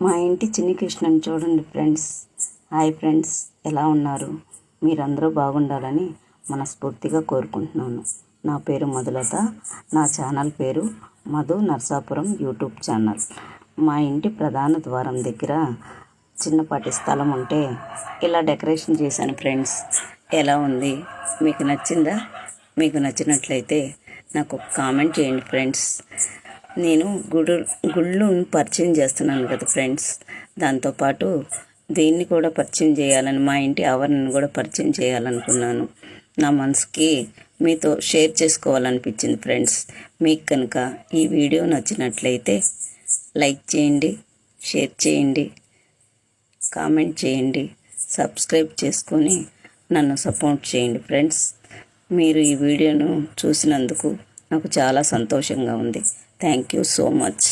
మా ఇంటి చిన్ని కృష్ణని చూడండి ఫ్రెండ్స్. హాయ్ ఫ్రెండ్స్, ఎలా ఉన్నారు? మీరందరూ బాగుండాలని మనస్ఫూర్తిగా కోరుకుంటున్నాను. నా పేరు మధులత. నా ఛానల్ పేరు మధు నర్సాపురం యూట్యూబ్ ఛానల్. మా ఇంటి ప్రధాన ద్వారం దగ్గర చిన్నపాటి స్థలం ఉంటే ఇలా డెకరేషన్ చేశాను ఫ్రెండ్స్. ఎలా ఉంది? మీకు నచ్చిందా? మీకు నచ్చినట్లయితే నాకు కామెంట్ చేయండి ఫ్రెండ్స్. నేను గుళ్ళు పరిచయం చేస్తున్నాను కదా ఫ్రెండ్స్, దాంతోపాటు దీన్ని కూడా పరిచయం చేయాలని, మా ఇంటి ఆవరణను కూడా పరిచయం చేయాలనుకున్నాను. నా మనసుకి మీతో షేర్ చేసుకోవాలనిపించింది ఫ్రెండ్స్. మీకు కనుక ఈ వీడియో నచ్చినట్లయితే లైక్ చేయండి, షేర్ చేయండి, కామెంట్ చేయండి, సబ్స్క్రైబ్ చేసుకొని నన్ను సపోర్ట్ చేయండి ఫ్రెండ్స్. మీరు ఈ వీడియోను చూసినందుకు నాకు చాలా సంతోషంగా ఉంది. Thank you so much.